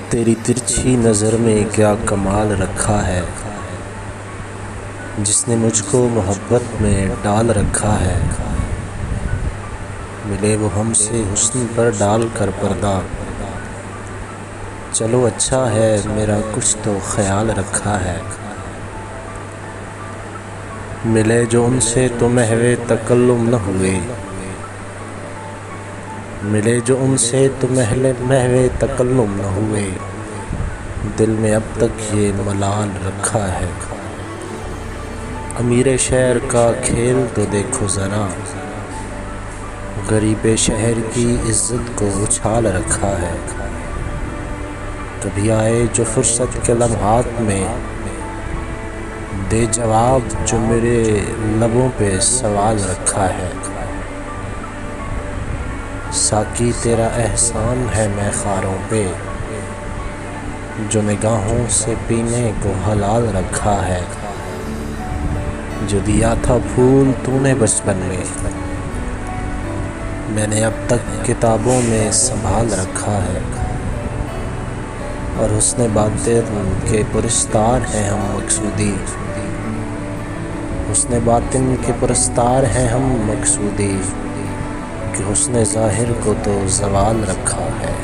तेरी तिरछी नज़र में क्या कमाल रखा है, जिसने मुझको मोहब्बत में डाल रखा है। मिले वो हमसे हुस्न पर डाल कर पर्दा, चलो अच्छा है मेरा कुछ तो ख्याल रखा है। मिले जो उनसे तो महवे तकल्लुम न हुए, मिले जो उनसे तो महवे तकल्लुम न हुए। दिल में अब तक ये मलाल रखा है, अमीर शहर का खेल तो देखो ज़रा, गरीब शहर की इज़्ज़त को उछाल रखा है। कभी आए जो फुर्सत के लम्हात में, दे जवाब जो मेरे लबों पे सवाल रखा है। साकी तेरा एहसान है मैं ख़ारों पे, जो निगाहों से पीने को हलाल रखा है। जो दिया था फूल तूने बचपन में, मैंने अब तक किताबों में संभाल रखा है। और हुस्न बातिन के पुरस्कार हैं हम मकसूदी, हुस्न बातिन के पुरस्कार हैं हम मकसूदी, कि हुस्न ज़ाहिर को तो ज़वाल रखा है।